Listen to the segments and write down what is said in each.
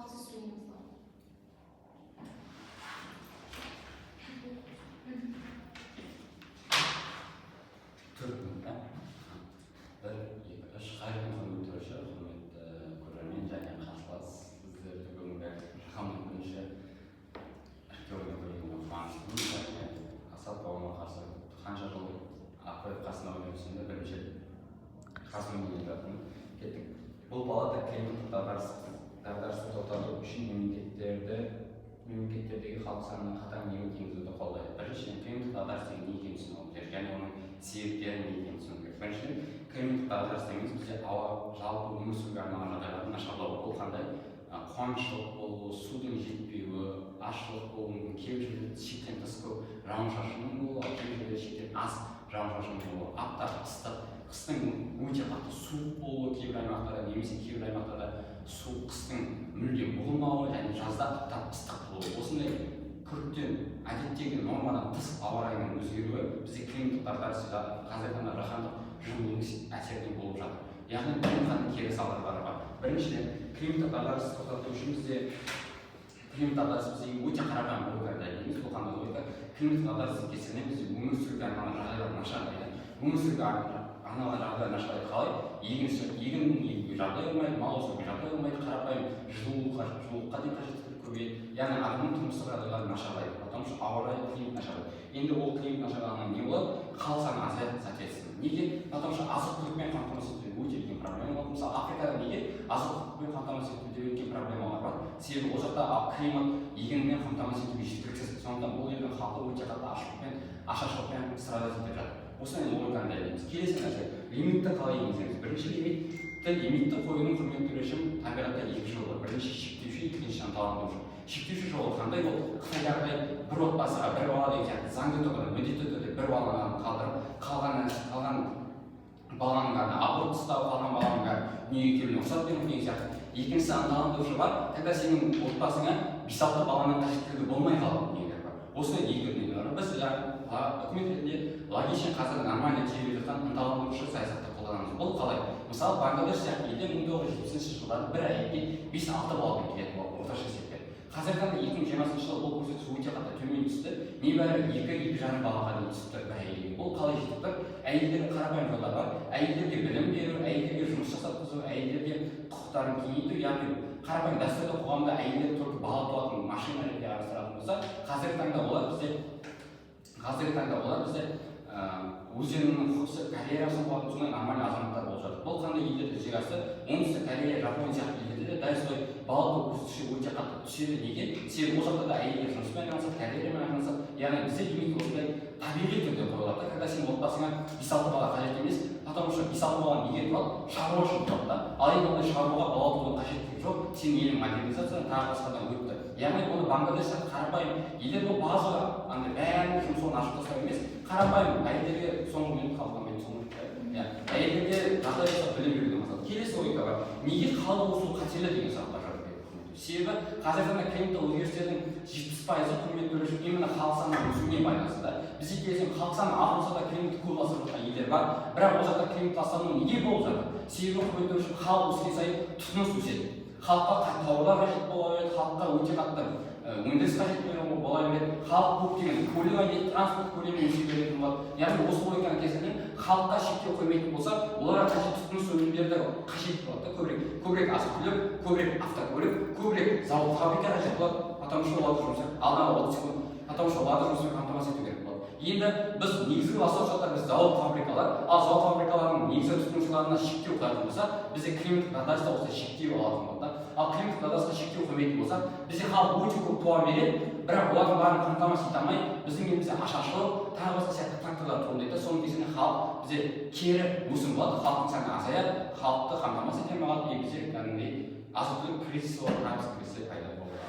уақытсыз сөйлейміз. Қайырлы өтіріші, құрметті көрермен және қарсылас, сіздерді бүгінгі рахмет бірінші іріктеуге бөлінген қуаныштымын және Асат бауырыма қарсы қанша жыл ақпарат қасында ойнасында бірінші қасым келетін кеттік. Бұл палата климаттық дағдарысты тоқтату үшін мемлекеттердегі халық санының қатаң емін енгізуді қолдайды. Біріншіден, климаттық дағдарыс деген не екенін түсіну керек және оның себептері не екенін түсіну керек. Біріншіден, климаттық дағдарыс дегеніміз бізде ауа жалпы өмір сүруге арналған жағдайлардың нашарлауы. Бұл қандай? Қуаңшылық болуы, судың жетпеуі, ашылық болуы мүмкін, кейбір жерлерде шектен тыс көп жауын-шашынның болуы, кейбір жерлерде шектен аз жауын-шашынның болуы, аптап ыстық, қыстың өте қатты суық болуы кейбір аймақтарда, немесе кейбір аймақтарда қыстың мүлдем болмауы және жазда аптап ыстық болуы. Осындай күрттен әдеттегі нормадан тыс ауа райының өзгеруі бізде климаттық дағдарыс қазіргі таңда жаһандық жылынудың әсерінен болып жатыр. Яғни бұның қандай кері салдарлары бар. Біріншіден, климаттық дағдарысты тоқтату үшін климаттық дағдарыс бізге өте қарапайым логикада дейміз. Бұл қандай логика? Климаттық дағдарыстың кесірінен бізде өмір сүруге арналған жағдайлар нашарлайды. Өмір сүруге арналған жағдай нашарлайды қалай? Егін егуге жағдай болмайды, мал өсіруге жағдай болмайды, қарапайым жылуға деген қажеттілік көбейеді. Яғни адамның тұрмыстық жағдайлары нашарлайды, потому что ауа райы климат нашарлайды. Енді ол климат нашарлағаннан не болады? Халық саны азаяды, соответственно. Неге? Потому что азық-түлікпен қамтамасыз ету өте үлкен проблема болады. Мысалы, Африкада неге азық-түлікпен қамтамасыз етуде үлкен проблемалар бар? Себебі ол жақта климат егінмен қамтамасыз етуге жеткіліксіз. Сондықтан бұл елдің халқы өте қатты ашаршылықпен страдать етіп жатыр. Осындай логиканы дәлелдейміз. Келесі нәрсе, лимитті қалай енгіземіз? Бірінші лимитті қоюдың құрметті режим табиғатта екі жол бар. Бірінші шектеуші, екінші ынталандырушы. Шектеуші жолы қандай? Ол Қытайдағыдай бір отбасыға бір бала деген сияқты заңды түрде міндетті түрде бір баланы қалдырып, қалған баланың аборт тастау, қалған баланың дүниеге келуіне рұқсат беру деген сияқты. Екіншісі ынталандырушы бар. Когда сенің отбасыңа 5-6 баланың қажеттілігі болмай қалады нелер бар. Осындай екі дүние бар. Біз үкімет ретінде логичен қазір нормально жіберіп жатқан ынталандырушы саясатты қолданамыз. Бұл қалай? Мысалы, Бангладеш сияқты елде 1970 жылдары бір әйелге 5-6 баламен келетін болды, орташа есеппен. Қазіргі таңда 2020 жылы бұл көрсеткіш өте қатты төмен түсті. Небәрі 2-2,5 балаға дейін түсіп тұр бір әйелге. Бұл қалай жетіп тұр? Әйелдердің қарапайым жолдары бар. Әйелдерге білім беру, әйелдерге жұмыс жасатқызу, әйелдерге құқықтарын кеңейту, яғни қарапайым дәстүрлі қоғамда әйелдер только бала туатын машина ретінде қарастыратын болса, қазіргі таңда олар бізде өздерінің құқысы карьерасын қуатын сондай нормальный азаматтар болып жатыр. Бұл қандай елдерде жүзеге асты? Оңтүстік Корея, Жапония сияқты елдерде дәл солай бала туу көрсеткіші өте қатты түседі. Неге? Себебі ол жақта да әйелдер жұмыспен айналысады, карьерамен айналысады. Яғни бізде лимит осындай табиғи түрде қойылады. Когда сен отбасыңа 5-6 бала қажет емес, потому что 5-6 бала неге тұрады? Шаруа үшін тұрады да. Ал енді ондай шаруаға бала туудың қажеттілігі жоқ. Сен елдің модернизациядан тағы басқадан өтті. Яғни оны Бангладеш қарапайым елдер бұл базаға андай бәрінің жұмысын ашып тастау емес, қарапайым әйелдерге соңғы минут қалған әйелдерге жағдай жасап білім беруге мақсат. Келесі логика бар. Неге халық өсуі қатерлі деген сұраққа жауап береді. Себебі қазіргі таңда климаттық өзгерістердің 70%-ы құрметті режим именно халық санының өсуіне байланысты. Бізге келсем халық саны аз болса да климатты көп ластырып жатқан елдер бар. Бірақ ол жақта климат ластануы неге болып жатыр? Себебі құрметті режим халық өскен сайын тұтыныс өседі. Халыққа тауарлар қажет бола береді, халыққа өте қатты өндіріс қажет бола береді, халық көптеген көлік транспорт көлемі өсе беретін болады. Яғни осы логиканың кесірінен халыққа шектеу қоймайтын болса, оларға қажет тұтыныс өнімдері қажет болады. Көбірек азық-түлік, көбірек автокөлік, көбірек завод, фабрика қажет болады. Потому что оларды жұмыспен қамтамасыз ету керек болады. Енді біз негізгі ластаушылар біз завод, фабрикалар, ал завод, фабрикалардың негізгі тұтынушыларына шектеу қоятын болса, бізде климаттық дағдарыста осы шектеу алатын болады. Ал климаттық дағдарысқа шектеу қоймайтын болса, бізде халық өте көп туа береді, бірақ олардың бәрін қамтамасыз ете алмай, біздің елімізде ашаршылық, тағы басқа сияқты факторлар туындайды. Соның кесірінен халық бізде кері өсім болады, халықтың саны азаяды, халықты қамтамасыз ете алмай, бізде кәдімгідей азық-түлік кризисі пайда болады.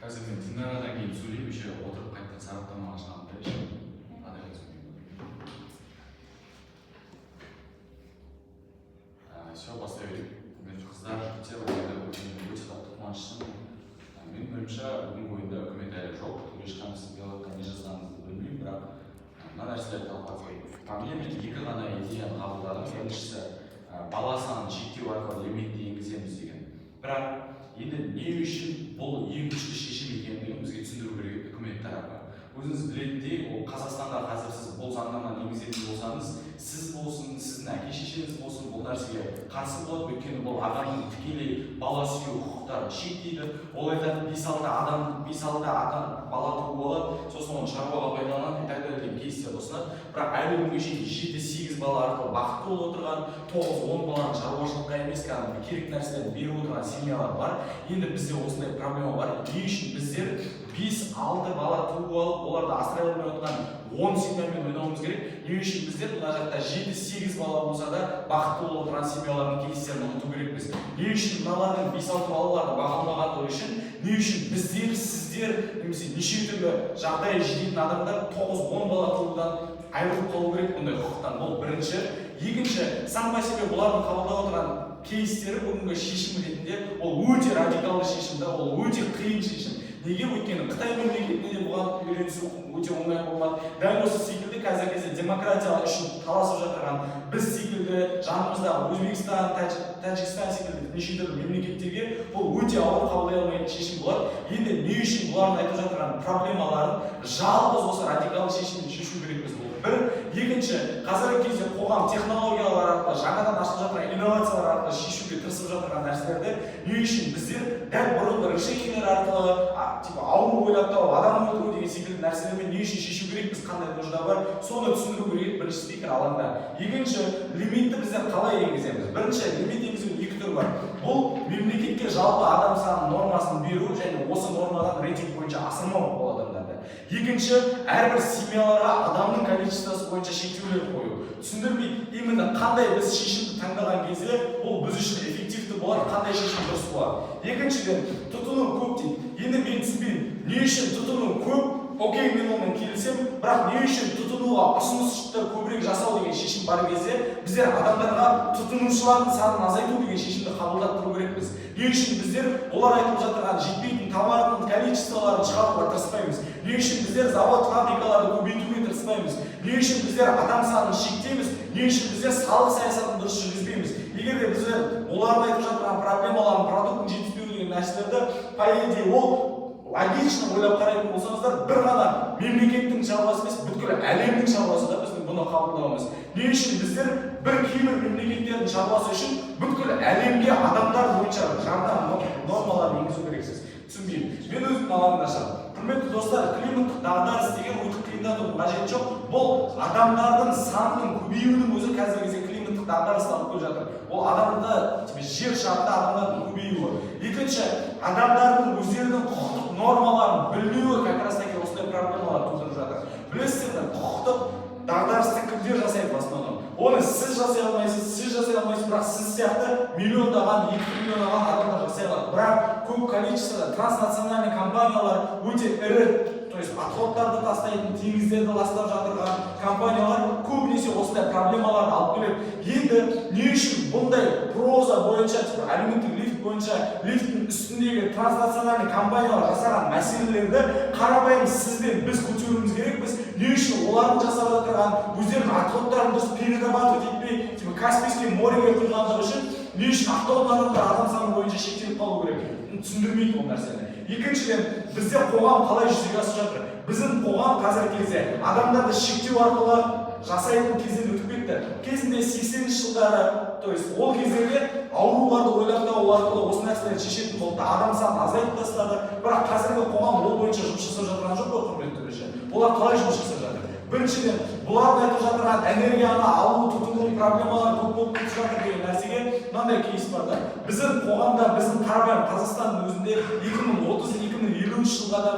Қазір мен Динарадан кейін сөйлеймін, еще отырып қайтадан сараптамаға шығамын. Все, бастай берейік. Мен қыздар өте қатты қуаныштымын. Менің ойымша бүгінгі ойында үкімет әлі жоқ. ешқандай сіз биологқа не жазғаныңызды білмеймін, бірақ мына нәрселерді талқылап қойып. Мен екі ғана идеяны қабылдадым. Біріншісі бала санын шектеу арқылы лимитті енгіземіз деген. Бірақ енді не үшін бұл ең күшті шешім екендігін бізге түсіндіру керек үкімет тарапы. Өзіңіз білетіндей, ол Қазақстанда қазір сіз бұл заңнаманы енгізетін болсаңыз, сіз болсын, сіздің әке-шешеңіз болсын, бұл нәрсеге қарсы болады. Өйткені бұл адамның тікелей бала сүю құқықтарын шектейді. Ол айтады, 5-6 адам бала туып алады, сосын оны шаруаға пайдаланады, деген кейстер ұсынады. Бірақ әлі күнге шейін 7-8 бала арқылы бақытты болып отырған, 9-10 баланы шаруашылыққа емес, керек нәрселерді беріп отырған семьялар бар. Енді бізде осындай проблема бар. Не үшін біздер 5-6 бала туып алып, оларды асырай алмай отырған 10 семьямен ойнауымыз керек? Не үшін біздер мына жақта 7-8 бала болса да бақытты болып отырған семьялардың кейстерін ұмыту керекпіз? Не үшін мыналардың 5-6 балаларды бағалмағандығы үшін, не үшін біздер, сіздер, немесе неше түрлі жағдай жететін адамдар 9-10 бала туудан айырылып қалу керек бұндай құқықтан? Бұл бірінші. Екінші, заң по себе бұлардың қабылдап отырған кейстері бүгінгі шешім ретінде ол өте радикалды шешім, ол өте қиын шешім. Неге? Өйткені Қытай мемлекетіне де бұған үйренісу өте оңай болмады. Дәл осы секілді қазір кезде демократия үшін таласып жатырған біз секілді, жанымызда Өзбекстан, Тәжікстан секілді неше түрлі мемлекеттерге бұл өте ауыр қабылдай алмайтын шешім болады. Енді не үшін бұлардың айтып жатырған проблемаларын жалғыз осы радикалды шешіммен шешу керекпіз? Бұл бір. Екінші, қазіргі кезде қоғам технологиялар арқылы, жаңадан ашылып жатқан инновациялар арқылы шешуге тырысып жатырған нәрселерді не үшін біздер дәл бұрынғы решениялар арқылы ауру ойлап тауып, адам өлтіру деген секілді нәрселермен не үшін шешу керекпіз, қандай нужда бар, соны түсіндіру керек бірінші спикер алаңда. Екінші, лимитті біздер қалай енгіземіз? Бірінші, лимит енгізудің екі түрі бар. Бұл мемлекетке жалпы адам саны нормасын беру және осы нормадан рейтинг бойынша асырмау ол адамдарды. Екінші, әрбір семьяларға адамның количествосы бойынша шектеулер қою. Түсіндірмей, именно қандай біз шешімді таңдаған кезде ол біз үшін эффективті болады, қандай шешім дұрыс болады. Екіншіден, тұтыну көп дейді. Енді мен түсінбеймін, не үшін тұтыну көп? Окей, мен онымен келісем, бірақ не үшін тұтынуға ұсыныстар көбірек жасау деген шешім бар кезде біздер адамдарға тұтынушылардың санын азайту деген шешімді қабылдап тұру керекпіз. Не үшін біздер олар айтып жатырған жетпейтін товардың количестволарын шығаруға тырыспаймыз? Не үшін біздер завод фабрикаларды көбейтуге тырыспаймыз? Не үшін біздер адам санын шектейміз? Не үшін біздер салық саясатын дұрыс жүргізбейміз? Егер де біздер олардың айтып жатырған проблемаларын, продукттың жетіспеуі деген нәрселерді, по идее, ол логично ойлап қарайтын болсаңыздар, бір ғана мемлекеттің шаруасы емес, бүткіл әлемнің шаруасы да біздің бұны қабылдауымыз. Не үшін біздер бір кейбір мемлекеттердің шаруасы үшін бүткіл әлемге адамдар бойынша жаңа нормалар енгізу керексіз? Түсінбеймін. Мен өзім алаңдашамын. Құрметті достар, климаттық дағдарыс деген өйтіп қиындатудың қажеті жоқ. Бұл адамдардың санының көбеюінің өзі қазіргі кезде климаттық дағдарысты алып келе жатыр. Ол адамды жер шарында адамдардың көбеюі. Екінші, адамдардың өздерінің құқықтық нормаларын білмеуі как раз таки осындай проблемалар тудырып жатыр. Білесіздер, құқықтық дағдарысты кімдер жасайды в основном? Оны сіз жасай алмайсыз, бірақ сіз сияқты миллиондаған, 2 миллиондаған адамдар жасай алады. Бірақ көп количествода транснациональный компаниялар өте ірі, то есть отходтарды тастайтын, теңіздерді ластап жатырған компаниялар көбінесе осындай проблемаларды алып келеді. Енді не үшін бұндай проза бойынша, әлеуметтік лифт бойынша лифттің үстіндегі транснациональный компаниялар жасаған мәселелерді қарапайым сізбен біз көтеруіміз керекпіз? Не үшін олардың жасап жатырған өздерінің отходтарын дұрыс перерабатывать етпей, Каспийский морьге құйғандығы үшін не үшін ақталған адамдар адам саны бойынша шектеліп қалу керек? Түсіндірмейді ол нәрсені. Екіншіден, бізде қоғам қалай жүзеге асып жатыр? Біздің қоғам қазіргі кезде адамдарды шектеу арқылы жасайтын кезден өтіп кетті. Кезінде 80-ші жылдары, то есть ол кездерде ауруларды ойлап табу арқылы осы нәрселерді шешетін болды. Адам санын азайтып тастады. Бірақ қазіргі қоғам ол бойынша жұмыс жасап жатқан жоқ қой, құрметті төреші. Олар қалай жұмыс жасап жатыр? Біріншіден, бұлардың айтып жатырған энергияны алу, тұтыну проблемалары көп болып кетіп жатыр деген нәрсеге мынандай кейс бар да. Біздің қоғамда, біздің қарапайым Қазақстанның өзінде 2030-2050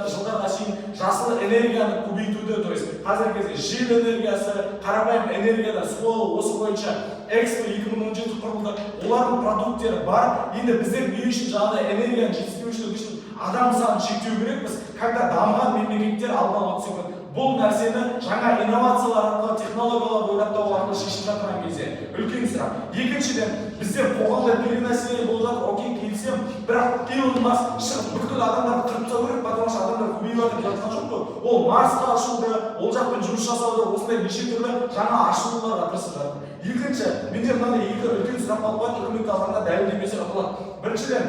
жылдарға шейін жасыл энергияны көбейтуді, то есть қазіргі кезде жел энергиясы, қарапайым энергияда сол осы бойынша Экспо 2017 құрылды. Олардың продукттері бар. Енді біздер не үшін жаңағыдай энергияның жетіспеушілігі үшін адам санын шектеу керекпіз? Когда дамыған мемлекеттер алдын түсіп жатыр. Бұл нәрсені жаңа инновациялар арқылы, технологияларды ойлап табу арқылы шешіп жатырған кезде үлкен сұрақ. Екіншіден, біздер қоғамда белгілі нәрселер болып жатыр, окей, келісем, бірақ Илон Маск шығып бүткіл адамдарды қырып тастау керек, потому что адамдар көбейіп жатыр деп жатқан жоқ қой. Ол Марсқа ұшуды, ол жақпен жұмыс жасауды, осындай неше түрлі жаңа ашылуларға тырысып жатыр. Екінші, менде мынандай екі үлкен сұрақ бар, үкімет алаңда дәлелдемесі жасалады. Біріншіден,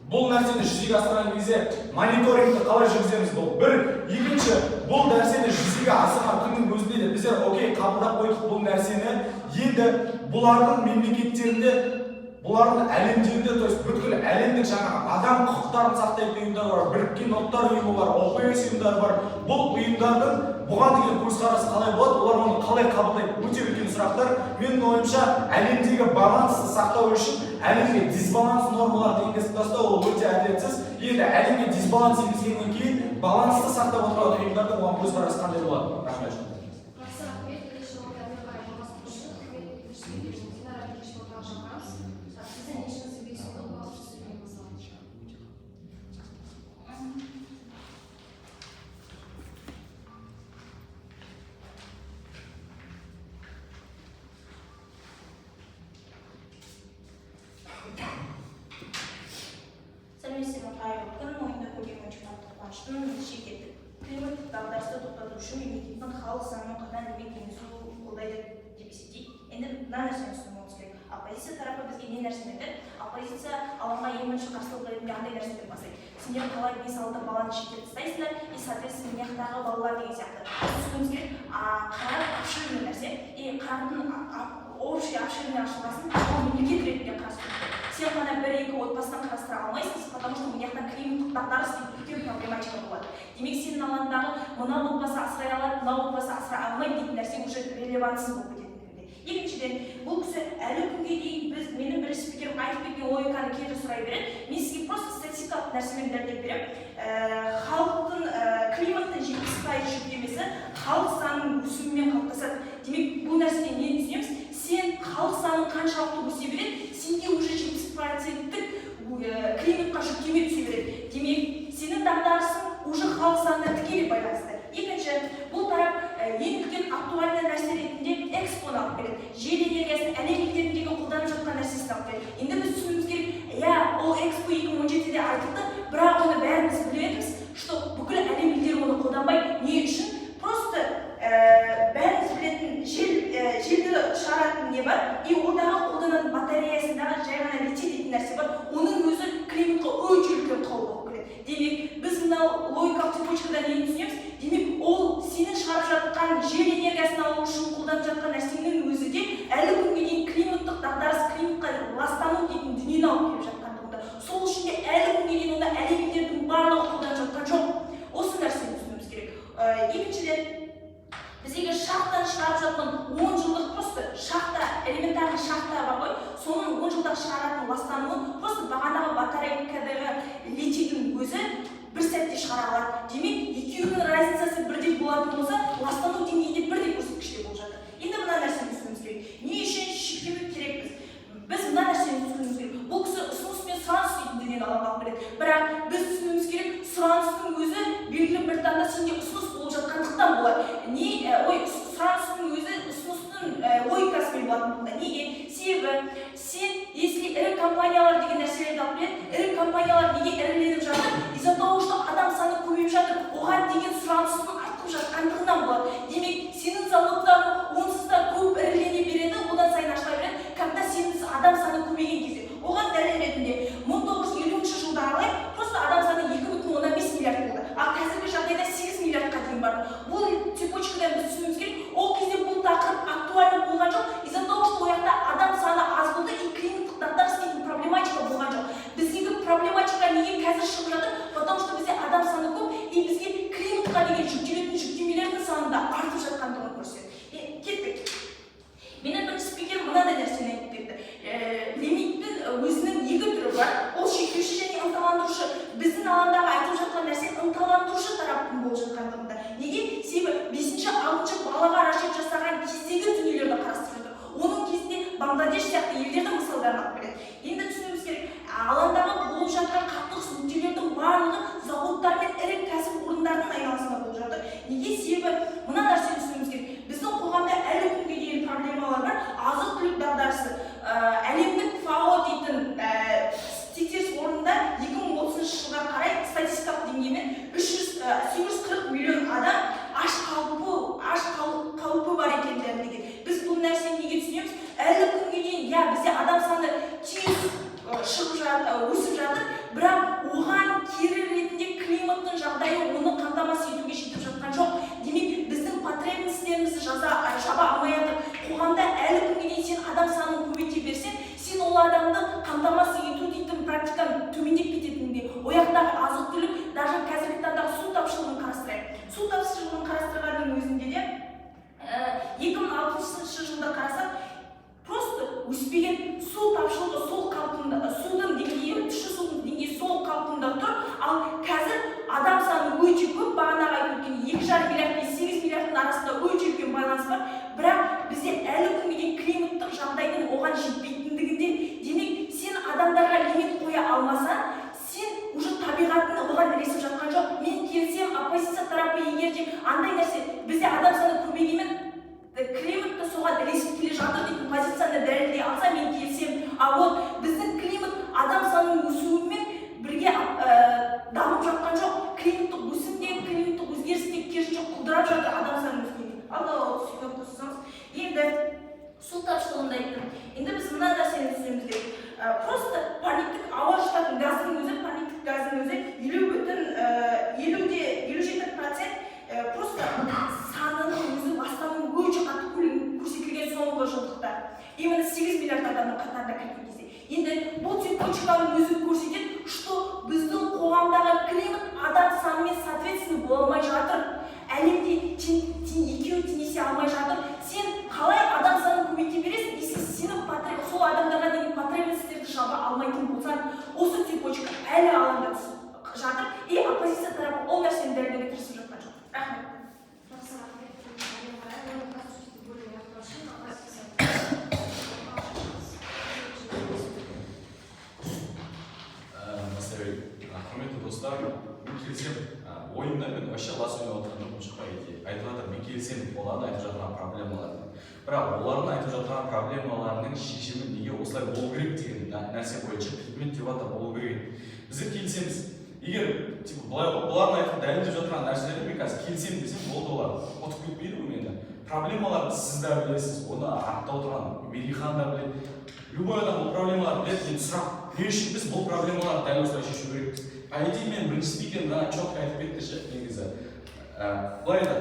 бұл нәрсені жүзеге асырған кезде мониторингті қалай жүргіземіз бұл? Бір, екінші, бұл нәрсені жүзеге асырған күннің өзінде де біздер окей қабылдап қойдық бұл нәрсені. Енді бұлардың мемлекеттерінде, бұлардың әлемдерінде, то есть бүткіл әлемдік жаңағы адам құқықтарын сақтайтын ұйымдар бар, біріккен ұлттар ұйымы бар, ОБС ұйымдары бар. Бұл ұйымдардың бұған деген көзқарасы қалай болады, олар оны қалай қабылдайды? Өте үлкен сұрақтар. Менің ойымша, әлемдегі балансты сақтау үшін әлемге дисбаланс нормаларын енгізіп тастау ол өте әділетсіз. Енді әлемге дисбаланс енгізгеннен кейін балансты сақтап отырған ұйымдардың оған көзқарасы қандай болады? Рахмет. Климаттық дағдарысты тоқтату үшін мемлекеттің халық санының қатаң еңбек енгізу қолдайды деп есептейді. Енді мына нәрсені түсінуіміз керек. Оппозиция тарапы бізге не нәрсені айтады? Оппозиция алаңға ең бірінші қарсылық ретінде қандай нәрседен бастайды? Сендер қалай 5-6 баланы шетке тастайсыңдар и соответственно мияқтағы балалар деген сияқты. Түсінуіміз керек. Қарап обширный нәрсе. И қараптың общий обширный ашылғасын ол мемлекет ретінде қарастырады. Сен ғана 1-2 отбасыдан қарастыра алмайсыз, потому что мияқтан климаттық дағдарыс үлкен проблематика болады. Демек сенің алаңдағы мына отбасы асырай алады, мына отбасы асырай алмайды дейтін нәрсе уже релевантсыз болып кететіндігінде. Екіншіден, бұл кісі әлі күнге дейін менің бір спикерім айтып кеткен логиканы кейде сұрай береді. Мен сізге просто статистикалық нәрсемен дәлелдеп беремін. Халықтың климаттың 70% жүктемесі халық санының өсуімен қалыптасады. Демек бұл нәрседен не түсінеміз? Сен халық саның қаншалықты өсе береді, сенде уже 70%-тік климатқа жүктеме түсе береді. Демек сенің дағдарысың уже халық санына тікелей байланысты. Екінші, бұл тарап ең үлкен актуальный нәрсе ретінде экспоны алып береді. Жел энергиясын әлем елдеріндегі қолданып жатқан нәрсесін алып береді. Енді біз түсінуіміз керек, ол экспо 2017-де айтылды, бірақ оны бәріміз білеміз, что бүкіл әлем елдері оны қолданбайды. Не үшін? Просто бәріміз білетін желді шығаратын не бар, и одағы қолданатын батареясындағы жай ғана литий дейтін нәрсе бар. Оның өзі климатқа өте үлкен қауіп болып келеді. Демек, біз мынау логикалық цепочкадан не түсінеміз? Демек, ол сенің шығарып жатқан жел энергиясын алу үшін қолданып жатқан нәрсенің өзі де әлі күнге дейін климаттық дағдарыс, климатқа ластану дейтін дүниені алып келіп жатқандығында. Сол үшін де әлі күнге дейін оны әлем елдерінің барлығы қолданып жатқан жоқ. Осы нәрсені түсінуіміз керек. Екіншіден, біздегі шахтан шығарып жатқан 10 жылдық просто шахта, элементарный шахта бар ғой, соның 10 жылдық шығаратын ластануын просто бағанағы батарейкадағы литийдің өзі бір сәтте шығара алады. Демек, екеуінің разницасы бірдей болатын болса, ластану деңгейі де бірдей көрсеткіште болып жатыр. Енді мына нәрсені түсінуіміз керек. Не үшін шектеу керекпіз? Біз мына нәрсені түсінуіміз керек. Бұл кісі ұсыныс пен сұраныс дейтін дүниені алаңға алып береді. Бірақ біз түсінуіміз керек, сұраныстың өзі белгілі бір таңда сенде ұсыныс болып жатқандықтан болады. Сұраныстың өзі ұсыныстың логикасымен болатындығында. Неге? Себебі сен, если ірі компаниялар деген нәрселерді алып береді, ірі компаниялар неге іріленіп жатыр? Из-за того, что адам саны көбейіп жатыр, оған деген сұраныстың артып жатқандығынан болады. Демек, сенің заводтарың онсыз да көп ірілене береді, одан сайын ашыла береді, когда сенің адам саны көбейген кезде. Оған дәлел ретінде 1950 жылдары просто адам саны 2,5 миллиард болды. Қазіргі жағдайда 8 миллиардқа дейін бар. Бұл цепочкадан біз түсінуіміз керек. Ол кезде бұл тақырып актуальны болған жоқ. Из-за того, что ояқта адам саны аз болды и климаттық дағдарыс дейтін проблематика болған жоқ. Біздегі проблематика неге қазір шығып жатыр? Потому что бізде адам саны көп и бізге климатқа деген жүктелетін жүктемелердің саны да артып жатқандығын көрсетеді. Кеттік. Менің бірінші спикерім мынадай нәрсені айтып кетті. Лимиттің өзінің екі түрі бар. Ол шектеуші және ынталандырушы. Біздің алаңдағы айтылып жатқан нәрсе ынталандырушы тараптың болып жатқандығында. Неге? Себебі 5-6 балаға рашид жасаған кездегі дүниелерді қарастырып жатыр. Оның кезінде Бангладеш сияқты елдердің мысалдарын алып береді. Енді түсінуіміз керек, алаңдағы болып жатқан қақтығыс нүктелердің барлығы заводтар мен ірі кәсіпорындардың айналасында болып жатыр. Неге? Себебі мына нәрсені түсінуіміз керек. Біздің қоғамда әлі күнге дейін проблемалар бар. Азық-түлік дағдарысы, әлемдік ФАО дейтін тексеріс орнында 2030 жылға қарай статистикалық деңгеймен 840 миллион оппозиция тарапы егер де андай нәрсе бізде адам саны көбейгенмен климатты соған ілесіп келе жатыр дейтін позицияны дәлелдей алса мен келісемін. А вот біздің климат адам санының өсуімен бірге дамып жатқан жоқ. Климаттық өсім де, климаттық өзгеріс те керісінше құлдырап жатыр адам санының өсуімен. Алла сүйген қоссаңыз. Енді су тапшылығында айттым. Енді біз мына нәрсені түсінеміз керек. Просто парниктік ауа жұтатын газдың өзі, парниктік газдың өзі 57% просто санының өзі ластануы өте қатты көрсетілген соңғы жылдықта. Именно 8 миллиард адамның қатарына кірген кезде. Енді бұл цепочканың өзі көрсетеді, что біздің қоғамдағы климат адам санымен соответственно бола алмай жатыр. Әлемде екеуі теңесе алмай жатыр. Сен қалай адам санын көбейте бересің, если сенің сол адамдарға деген потребностьтерді жаба алмайтын болсаң, осы цепочка әлі алаңда жатыр. И оппозиция тарапы ол нәрсені дәлелдеуге тырысып жатқан жоқ. Рахмет. Құрметті достар, мен келісемін, ойымда мен вообще лас ойнап отырғанда бұл шықпай айтып жатыр, мен келісемін олардың айтып жатқан проблемаларын. Бірақ олардың айтып жатқан проблемаларының шешімі неге осылай болу керек деген нәрсе бойынша предмет дебаттар болу керек. Біздер келісеміз. Егер бұлардың айтып дәлелдеп жатқан нәрселерді мен қазір келісемін десем, болды олар ұтып кетпейді ғой мені. Проблемаларды сіз де білесіз, оны артта отырған Мерихан да біледі. Любой адам бұл проблемаларды біледі, мен сұрақ, не үшін біз бұл проблемаларды дәл осылай шешу керекпіз? По идее, мен бірінші спикер четко айтып кетті негізі. Былай да,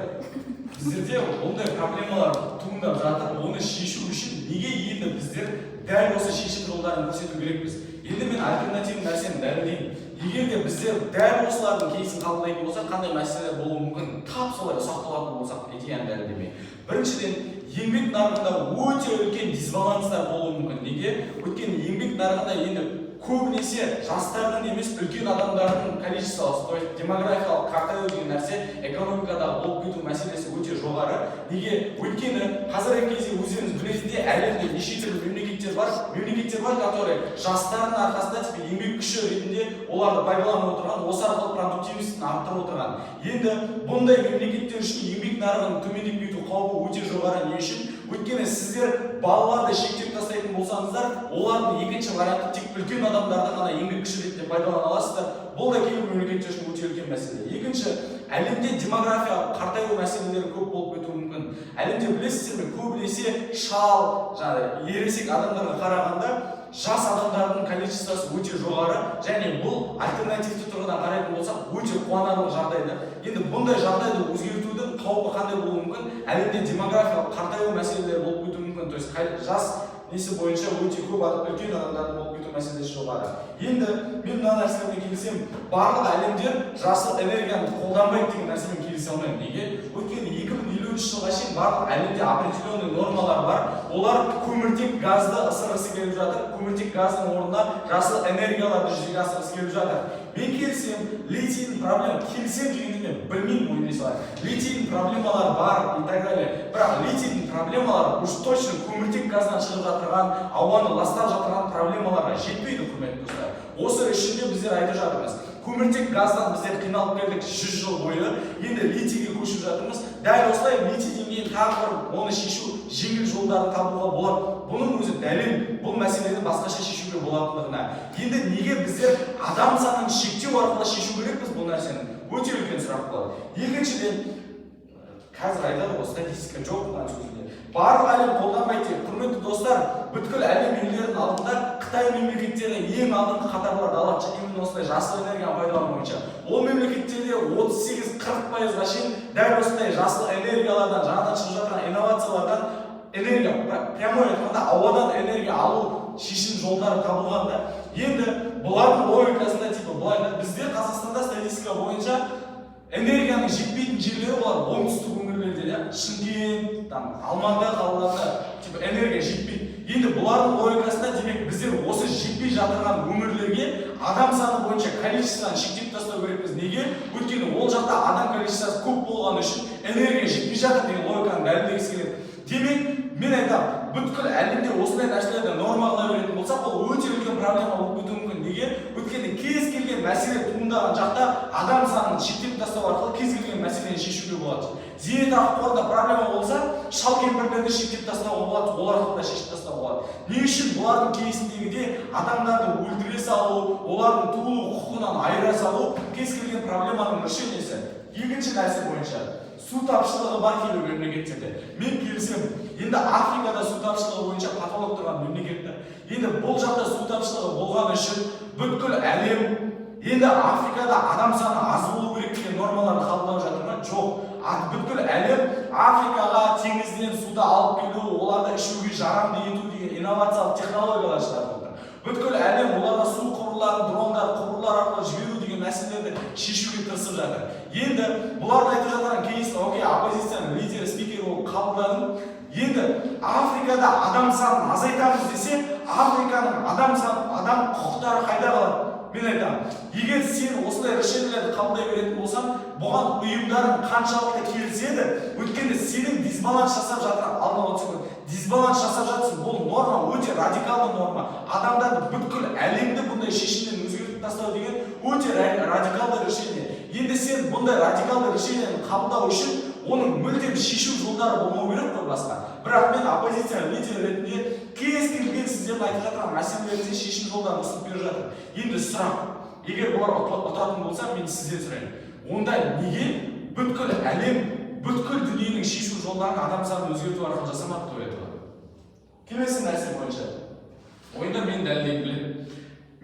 біздерде ондай проблемалар туындап жатыр, оны шешу үшін неге енді біздер дәл осы шешім жолдарын көрсету керекпіз? Енді мен альтернативный нәрсені дәлелдеймін. Егер де біздер дәл осылардың кейсін қабылдайтын болсақ, қандай мәселелер болуы мүмкін? Тап солай сақталатын болсақ, идеяны дәлелдемей. Біріншіден, еңбек нарығында өте үлкен дисбаланстар болуы мүмкін. Неге? Өйткені еңбек нарығында енді көбінесе жастардың емес үлкен адамдардың количествосы, то есть демографиялық қартаю деген нәрсе экономикадағы болып кету мәселесі өте жоғары. Неге? Өйткені қазіргі кезде өздеріңіз білесіздер, әлемде неше түрлі мемлекеттер бар, которые жастардың арқасында еңбек күші ретінде оларды пайдаланып отырған, осы арқылы продуктивностьін арттырып отырған. Енді бұндай мемлекеттер үшін еңбек нарығының төмендеп кету қаупі өте жоғары. Не үшін? Өйткені сіздер балаларды шектеп тастайтын болсаңыздар, олардың екінші варианты тек үлкен адамдарды ғана еңбек күші ретінде пайдалана аласыздар. Бұл да кейбір мемлекеттер үшін өте үлкен мәселе. Екінші, әлемде демография қартаю мәселелері көп болып кетуі мүмкін. Әлемде білесіздер ме, көбінесе шал, ересек адамдарға қарағанда жас адамдардың количествосы өте жоғары, және бұл альтернативті тұрғыдан қарайтын болсақ, өте қуанарлық жағдайда. Енді бұндай жағдайды өзгертудің қаупі қандай болуы мүмкін? Әлемде демографиялық қартаю мәселелері болып кетуі мүмкін. То есть жас несі бойынша өте көп үлкен адамдардың болып кету мәселесі жоғары. Енді мен мына нәрселермен келісемін. Барлық әлемдер жасыл энергияны қолданбайды деген нәрсемен келісе алмаймын. Неге? Өйткені 2050 жылға шейін барлық әлемде определенный нормалар бар. Олар көміртек газды ысырғысы келіп жатыр. Көміртек газдың орнына жасыл энергияларды жүзеге асырғысы келіп жатыр. Мен келісем, литийдің проблема, келісем дегенде мен білмеймін ойдай салайын. Литийдің проблемалары бар и так далее. Бірақ литийдің проблемалары уж точно көміртек газдан шығып жатырған, ауаны ластап жатырған проблемаларға жетпейді, құрметті достар. Осы ішінде біздер айтып жатырмыз. Көміртек газдан біздер қиналып келдік 100 жыл бойы, енді литийге көшіп жатырмыз. Дәл осылай литийден кейін тағы бір оны шешу жеңіл жолдарын табуға болады. Бұның өзі дәлел, бұл мәселені басқаша шешуге болатындығына. Енді неге біздер адам санын шектеу арқылы шешу керекпіз бұл нәрсені? Өте үлкен сұрақ болады. Екіншіден, қазір айтады ғой, статистика жоқ бұдан сөзінде. Барлық әлем қолданбайды. Құрметті достар, бүткіл әлем елдерінің алдында Қытай мемлекеттері ең алдыңғы қатарларда алады, және именно осылай жасыл энергияны пайдалану бойынша. Ол мемлекеттерде 38-40%-ға шейін дәл осындай жасыл энергиялардан, жаңадан шығып жатқан инновациялардан энергия, прямой айтқанда ауадан энергия алу шешім жолдары табылғанда, енді бұлардың логикасында былай, бізде Қазақстанда статистика бойынша энергияның жетпейтін жерлері олар оңтүстік өңірлерде, Шымкент, Алматы қалаларында энергия жетпейді. Енді бұлардың логикасында демек біздер осы жетпей жатырған өңірлерге адам саны бойынша количествоны шектеп тастау керекпіз. Неге? Өйткені ол жақта адам количествосы көп болған үшін энергия жетпей жатыр деген логиканы дәлелдегісі келеді. Демек, мен айтамын, бүткіл әлемде осындай нәрселерді норма қыла беретін болсақ, ол өте үлкен проблема болып кетуі мүмкін. Неге? Өйткені кез келген мәселе туындаған жақта адам санын шектеп тастау арқылы кез келген мәселені шешуге болады. Зейнетақы қорында проблема болса, шал кемпірлерді шектеп тастауға болады, ол арқылы да шешіп тастауға болады. Не үшін? Бұлардың кейсіндегідей адамдарды өлтіре салу, олардың туу құқығынан айыра салу кез келген проблеманың решениесі. Екінші нәрсе бойынша су тапшылығы бар кейбір мемлекеттерде. Мен келісемін. Енді Африкада су тапшылығы бойынша патолог тұрған мемлекетті. Енді бұл жақта су тапшылығы болған үшін бүткіл әлем енді Африкада адам саны аз болу керек деген нормаларды қабылдап жатыр ма? Жоқ. Бүткіл әлем Африкаға теңізден суды алып келу, оларды ішуге жарамды ету деген инновациялық технологиялар шығарып отыр. Бүткіл әлем оларға су құбырларын, дрондар, құбырлар арқылы жіберу деген мәселелерді шешуге тырысып жатыр. Енді бұларды айтып жатқан кейсін, окей, оппозицияның лидері, спикері болып қабылдадым. Енді Африкада адам санын азайтамыз десе, Африканың адам құқықтары қайда қалады? Мен айтамын, егер сен осындай решениелерді қабылдай беретін болсаң, бұған ұйымдарың қаншалықты келіседі, өйткені сенің дисбаланс жасап жатқан алдын ала дисбаланс жасап жатсың. Бұл норма өте радикалды норма. Адамдарды бүткіл әлемді бұндай шешімден өзгертіп тастау деген өте радикалды решение. Енді сен бұндай радикалды решениені қабылдау үшін оның мүлдем шешу жолдары болмау керек қой басқа. Бірақ мен оппозиция лидері ретінде кез келген сіздердің айтып жатқан мәселелеріңізге шешім жолдарын ұсынып беріп жатыр. Енді сұрақ, егер бұлар ұтатын болса, мен сізден сұрайын. Онда неге бүткіл әлем, бүткіл дүниенің шешу жолдарын адам санын өзгерту арқылы жасамады деп айтылады? Келесі нәрсе бойынша ойында мен дәлелдей білемін.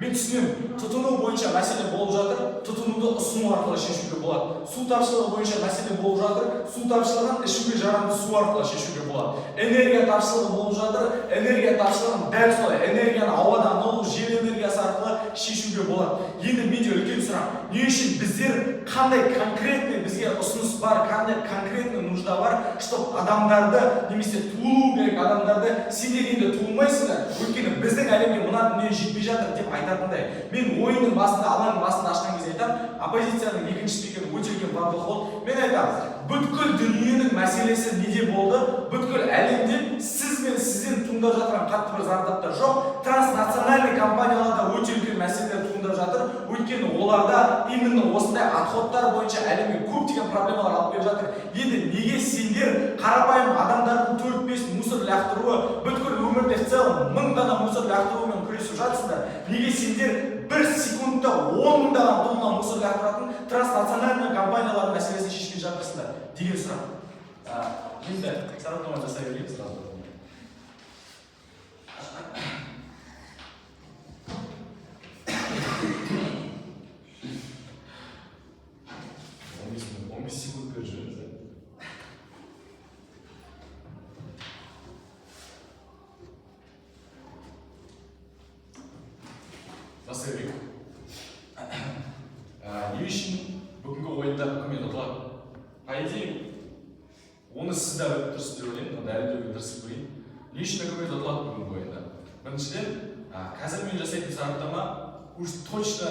Мен түсінемін, тұтыну бойынша мәселе болып жатыр, тұтынуды ұсыну арқылы шешуге болады. Су тапшылығы бойынша мәселе болып жатыр, су тапшылығын ішуге жарамды су арқылы шешуге болады. Энергия тапшылығы болып жатыр, энергия тапшылығын дәл солай энергияны ауадан алу, жел энергиясы арқылы шешуге болады. Енді менде үлкен сұрақ, не үшін біздер қандай конкретный бізге ұсыныс бар, қандай конкретный нужда бар, чтобы адамдарды немесе туылу керек адамдарды сендер енді туылмайсыңдар, өйткені біздің әлемге мына дүние жетпей жатыр деп айтатындай. Мен ойынның басында, алаңның басында ашқан кезде айтам, оппозицияның екінші спикері өте үлкен барлық болды. Мен айтам, бүткіл дүниенің мәселесі неде болды? Бүткіл әлемде сіз бен сізден туындап жатқан қатты бір зардаптар жоқ. Транснациональный компанияларда өте үлкен мәселелер туындап жатыр. Өйткені оларда именно осындай отходтар бойынша әлемге көптеген проблемалар алып келіп жатыр. Енді неге сендер қарапайым адамдардың 4-5 мусор лақтыруы, бүткіл өмірде в целом 1000 дана мусор лақтыруымен күресіп жатсыңдар? Неге сендер 1 секундта 10 мыңдаған тонна мусор лақтыратын транснациональный компаниялардың мәселесін шешпей жатырсыңдар деген сұрақ. Енді сараптама жасай берейік сразу. Секунд беріп жүрміз. Жасай берейік. Не үшін бүгінгі ойында үкімет ұтылады? По идее, оны сіз де біліп тұрсыз деп ойлаймын, дәлелдеуге тырысып көрейін. Не үшін үкімет ұтылады бүгінгі ойында? Біріншіден, қазір мен жасайтын сараптама уж точно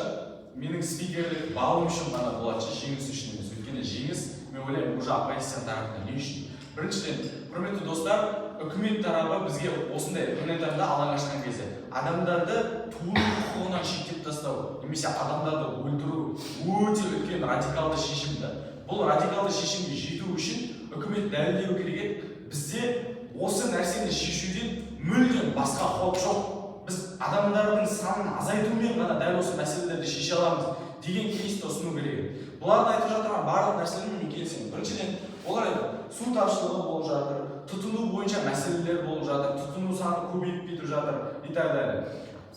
менің спикерлік балым үшін ғана болады, жеңіс үшін емес. Өйткені жеңіс, мен ойлаймын, уже оппозиция тарапынан не үшін? Біріншіден, құрметті достар, үкімет тарапы бізге осындай планетарда алаң ашқан кезде адамдарды туу құқығынан шектеп тастау, немесе адамдарды өлтіру өте үлкен радикалды шешімді. Бұл радикалды шешімге жету үшін үкімет дәлелдеу керек. Бізде осы нәрсені шешуден мүлдем басқа қауіп жоқ. Біз адамдардың санын азайтумен ғана дәл осы мәселелерді шеше аламыз деген кейсті ұсыну керек. Бұлардың айтып жатырған барлық нәрселермен мен келісемін. Біріншіден, олар су тапшылығы болып жатыр, тұтыну бойынша мәселелер болып жатыр, тұтыну саны көбейіп кетіп жатыр и так далее.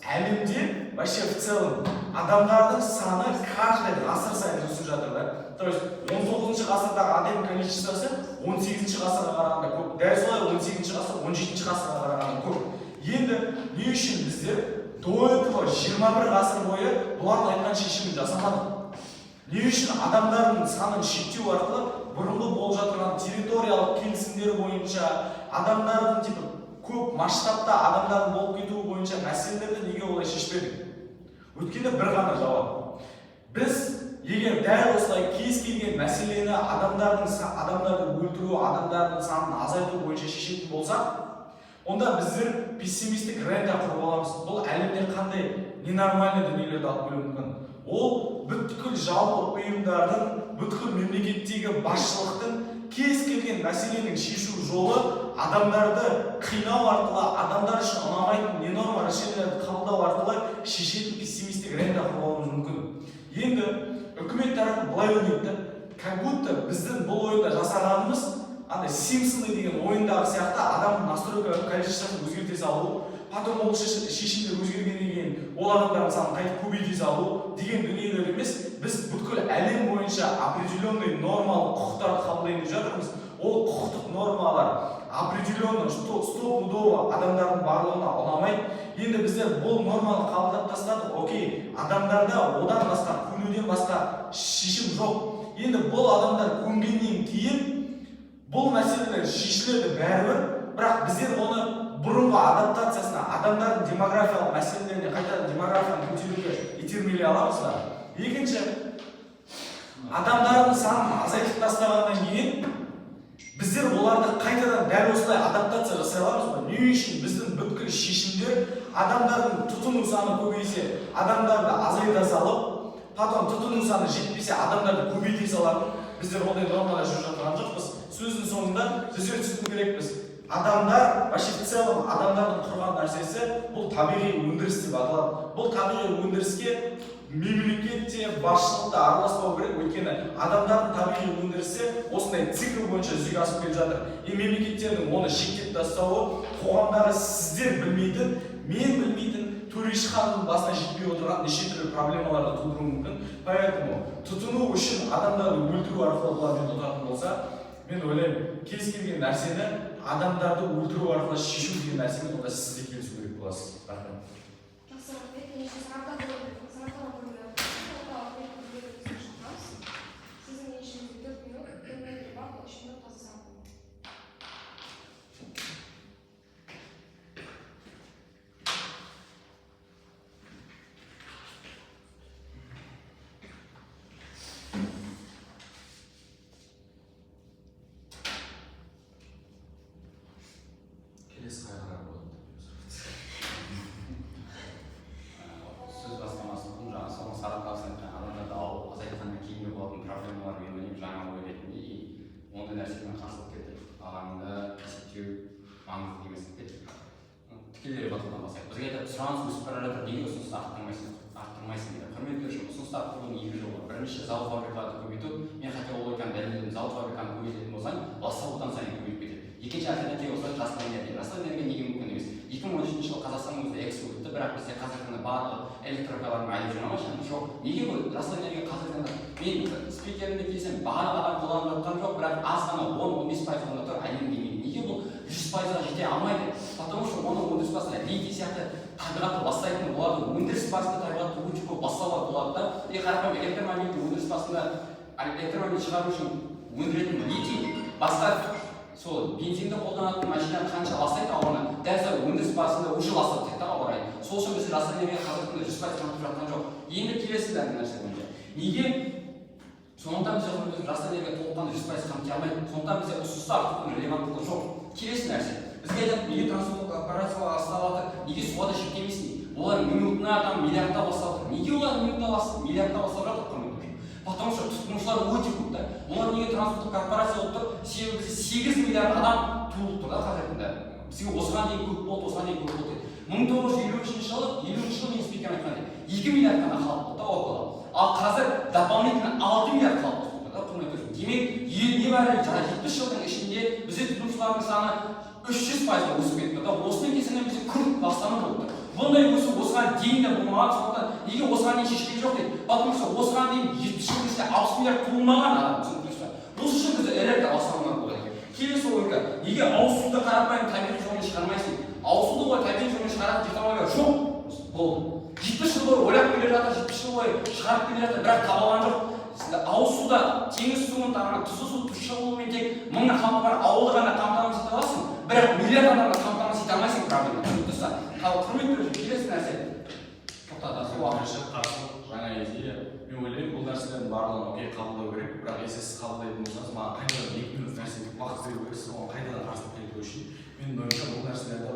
Әлемде вообще в целом адамдардың саны каждый ғасыр сайын өсіп жатыр да. То есть 19 ғасырдағы адам количествосы 18 ғасырға қарағанда көп. Дәл солай 18 ғасыр 17 ғасырға қарағанда көп. Енді не үшін біздер до этого 21 ғасыр бойы бұлардың айтқан шешімін жасамадық? Не үшін адамдардың санын шектеу арқылы бұрынғы болып жатқан территориялық келісімдер бойынша адамдардың көп масштабта адамдардың болып кетуі бойынша мәселелерді неге олай шешпедік? Өйткені бір ғана жауап. Біз егер дәл осылай кез келген мәселені адамдарды өлтіру, адамдардың санын азайту бойынша шешетін болсақ, онда біздер пессимистік рента құрып аламыз. Бұл әлемде қандай ненормальный дүниелерді алып келуі мүмкін. Ол бүткіл жалпы ұйымдардың, бүткіл мемлекеттегі басшылықтың кез келген мәселенің шешу жолы адамдарды қинау арқылы, адамдар үшін ұнамайтын ненорма решенияларды қабылдау арқылы шешетін пессимистік рента құрып алуымыз мүмкін. Енді үкімет тарапы былай ойнайды, как будто біздің бұл ойында жасағанымыз андай Симпсоны деген ойындағы сияқты адамның настройка количествосын өзгерте салу, потом ол шешімдер өзгергеннен кейін ол адамдардың санын қайтып көбейте салу деген дүниелер емес. Біз бүткіл әлем бойынша определенный нормалы құқықтарды қабылдайын деп жатырмыз. Ол құқықтық нормалар определенный стопудово адамдардың барлығына ұнамайды. Енді біздер бұл норманы қабылдап тастадық. Окей, адамдарда одан басқа, көнуден басқа шешім жоқ. Енді бұл адамдар көнгеннен кейін бұл мәселелер шешіледі бәрібір, бірақ біздер оны бұрынғы адаптациясына, адамдардың демографиялық мәселелеріне қайтадан демографияны көтеруге итермелей аламыз ба? Екінші, адамдардың санын азайтып тастағаннан кейін біздер оларды қайтадан дәл осылай адаптация жасай аламыз ба? Не үшін біздің бүткіл шешімдер адамдардың тұтыну саны көбейсе, адамдарды азайта салып, потом тұтыну саны жетпесе, адамдарды көбейте салатын, біздер ондай нормада жүріп жатқан жоқпыз. Сөздің соңында біздер түсіну керекпіз. Адамдар, вообще в целом, адамдардың құрған нәрсесі бұл табиғи өндіріс деп аталады. Бұл табиғи өндіріске мемлекетте, басшылықта араласпау керек, өйткені адамдардың табиғи өндірісі осындай цикл бойынша жүзеге асып келе жатыр. Мемлекеттердің оны шектеп тастауы, қоғамдағы сіздер білмейтін, мен білмейтін, Төреші ханның басына жетпей отырған неше түрлі проблемаларды тудыруы мүмкін. Поэтому тұтыну үшін адамдарды өлтіру арқылы бұлармен тұтатын болса, мен ойлаймын, кез келген нәрсені адамдарды өлтіру арқылы шешу деген нәрсемен онда сіз де келісу керек боласыз. Рахмет. Жақсы, мен сұрақтар Sizin işinizde 4 minut, ömrünüz var, 3 minut tasarruf. Келесі қайғыра болады. Сөз бастамасы бұл жаңа соны сараптасың адамдарды азайтқаннан кейінгі болатын проблемалар мен ойлаймын жаңа ой ретінде ондай нәрсемен қарсылық келтіріп ағаңды есептеу маңызды емес деп тікелей батылдан бастайық. Бізге айтады, сұраныс өсіп бара жатыр, неге ұсынысты арттырмайсың дейді. Құрметті үшін, ұсынысты арттырудың екі жолы бар. Бірінші, завод фабрикаларды көбейту. Мен хотя логиканы дәлелдедім, завод фабриканы көбейтетін болсаң, бастаудан сайын көбейіп кетеді. Екінші альтернатива осылай жасыл энергия. Жасыл энергия неге мүмкін емес? 2013 жылы Қазақстанның өзінде экспо өтті, бірақ бізде қазіргі таңда барлық электрокарлардың айдап жүре машина жоқ. Неге бұл жасыл энергия қазіргі таңда? Мен спикерімде келсем, барлық адам қолданып жатқан жоқ, бірақ аз ғана 10-15% ғана тұр әлем деңгейінде. Неге бұл 100%-ға жете алмайды? Потому что оның өндіріс басында литий сияқты табиғатты ластайтын болады. Өндіріс басында табиғатты өте көп ластауға болады да. Қарапайым электромобильдің өндіріс басында электромобиль шығару үшін өндіретін литий басқа сол бензинді қолданатын машинаны қанша ластайды ауаны, дәл сол өндіріс барысында уже ластап тастайды ауаны. Сол үшін біз жасыл энергия қазіргі 100% қамтып жатқан жоқ. Енді келесі нәрсе бойынша. Неге сондықтан біз жасыл энергия толыққанды 100% қамти алмайды? Сондықтан бізде ұсынысты артудың релеванттылығы жоқ. Келесі нәрсе. Бізге айтады, неге трансұлттық корпорациялар ластап жатыр? Неге суға да шектемейсің? Олар минутына миллиардта ластап жатыр. Неге олар минутта миллиардта ластап жатыр? Потому что тұтынушылар өте көп та. Олар неге трансұлттық корпорация болып тұр? Себебі бізде 8 миллиард адам туылып тұр да қазіргі. Бізге осыған дейін көп болды, осыған дейін көп болды. 1953 жылы мен спикер айтқандай 2 миллиард ғана халық болды да около. Ал қазір дополнительно 6 миллиард халық болды да, құрметті көрсін. Демек, небәрі 70 жылдың ішінде бізде тұтынушылардың саны 300%-ға өсіп кетті да. Осының кесірінен бізде күрт ластану болды. Бұндай өсу осыған дейін де болмаған, сондықтан неге осыған дейін шешкен жоқ дейді. Потому что осыған дейін 70 жылдың ішінде 60 миллиард туылмаған адам түсінікті. Осы үшін бізде электр ластанулар болады. Келесі логика, неге ауыз суды қарапайым табиғи жолмен шығармайсың? Ауыз суды ғой табиғи жолмен шығаратын технология жоқ. Болды. 70 жыл бойы ойлап келе жатыр, 70 жыл бойы шығарып келе жатыр, бірақ табылған жоқ. Ауыз суда теңіз суын тұзды су тұщы болуымен тек 1000 халқы бар ауылды ғана қамтамасыз ете аласың, бірақ миллиард адамды қамтамасыз ете алмайсың проблема. Түсінікті. Құрметті келесі нәрсе. Тоқтатасың. Жаңа идея. Мен ойлаймын, бұл нәрселердің барлығын окей қабылдау керек, бірақ если сіз қабылдайтын болсаңыз, маған қайтадан 2 минут нәрсе уақыт беру керексіз, оған қайтадан қарсылық келтіру үшін. Менің ойымша бұл нәрселерді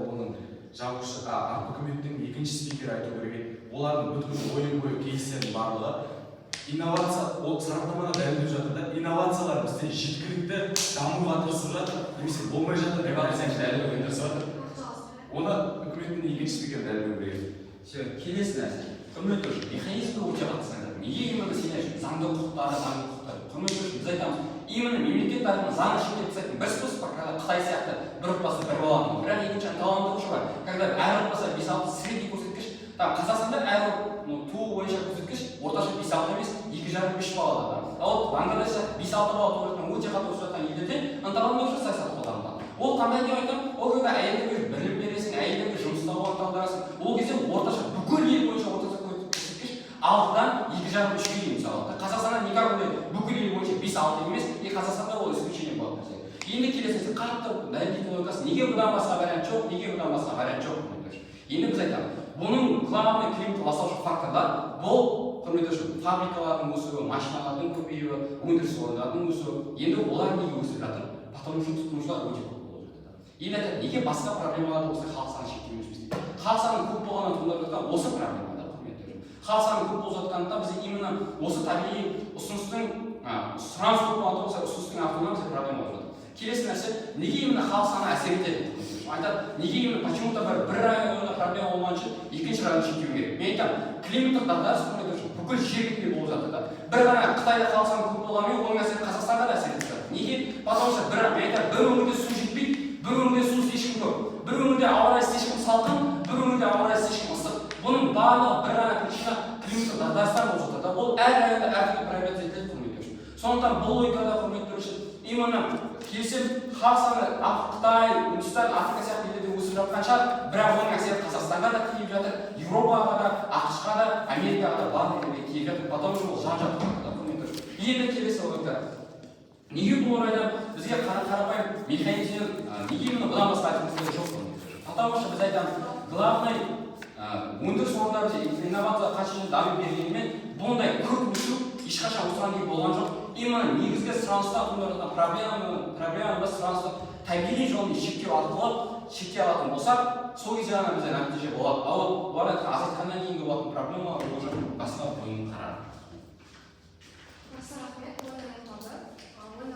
жабушы үкіметтің екінші спикері айту керек. Олардың бүткіл ойы кейстердің барлығы инновация, ол сараптамада дәлелдеп жатыр да, инновациялар бізде жеткілікті дамуға тырысып жатыр, немесе болмай жатыр деп дәлелдеуге тырысып жатыр. Оны үкіметтің екінші спикері дәлелдеу керек. Келесі нәрсе. Құрметті үшін, механизмді өте қатты айтады. Неге именно сендер заңды құқықтары? Құрметті үшін, біз айтамыз, именно мемлекет тарапынан заңды шектеп тастайтын бір способ бар, когда Қытай сияқты бір отбасы бір баланың, бірақ екінші таланттығы бар, когда әр отбасы 5-6 средний көрсеткіш, Қазақстанда әр туу бойынша көрсеткіш орташа 5-6 емес, 2,5-3 балада. Ал Бангладеште 5-6 бала туылатын өте қатты өсіп жатқан елдерде ынталандырушы саясат қолданылған. Ол қандай деп айтамын? Ол когда әйелдерге білім бересің, әйелдерге жұмыста таңдарасың, ол кезде орташа бүкіл ел бойынша орташа көрсеткіш 6-дан 2,5-3 дейін мысалы. Қазақстанда никак бүкіл ел бойынша 5-6 емес, Қазақстанда ол исключение болады нәрсе. Енді келесің, қатты дәлелдейтін логикасы, неге бұдан басқа вариант жоқ, неге бұдан басқа вариант жоқ? Енді біз айтамыз, бұның главный климат ластаушы факторлар бұл құрметті үшін фабрикалардың өсуі, машиналардың көбеюі, өндіріс орындарының өсуі. Енді олар неге өсіп жатыр? Потому что тұтынушылар өте көп болып жатыр. Енді айтады, неге басқа проблемаларды осылай халық саны шектемеуіміз дейді. Халық саны көп болғаннан туындап жатқан осы проблемалар құрметті үшін. Халық саны көп болып жатқандықтан біз именно осы табиғи ұсыныстың сұраныс көп болғандықтан осы ұсыныстың артуынан бізде проблема болып жатыр. Келесі нәрсе, неге именно халық саны әсер етеді? Айтады, неге именно почему-то бір районда проблема болған үшін екінші районды шектеу керек? Мен айтамын, климаттық дағдарыс бүкіл жер бетінде болып жатыр да. Бір ғана Қытайда халық саны көп болғанымен оның әсері Қазақстанға да әсер етіп жатыр. Неге? Потому что мен айтамын, бір өңірде су жетпейді, бір өңірде су ешкім көп, бір өңірде ауа райы ешкім салқын, бір өңірде ауа райы ешкім ыстық. Бұның барлығы бір ғана причина климаттық дағдарыстан болып жатыр да. Ол әр районда әртүрлі проблема етіледі құрметті үшін. Сондықтан бұл логикада құрметті үшін именно келсем халық саны Қытай, Үндістан, Африка сияқты елдерде өсіп жатқанша, бірақ оның әсері Қазақстанға да тиіп жатыр, Еуропаға да, ақш-қа да, Америкаға да барлық елге тиіп жатыр. Потому что ол жан-жақты құрметті үшін. Енді келесі логика. Неге бұл орайда бізге қарапайым механизм, неге именно бұдан басқа айтқымыз жоқ құрметті үшін? Потому что біз айтамыз, главный өндіріс орындары инновация қанша дамып бергенімен бұндай көп өсу ешқашан осыған дейін болған жоқ. Именно негізгі сұраныста туындап проблеманы сұранысты табиғи жолмен шектеу арқылы шектей алатын болсақ, сол кезде ғана бізде нәтиже болады. Ал олар азайтқаннан кейінгі болатын проблема ол уже басқа ойын қарар. Жақсы рахмет, ойын айтылды. Ойын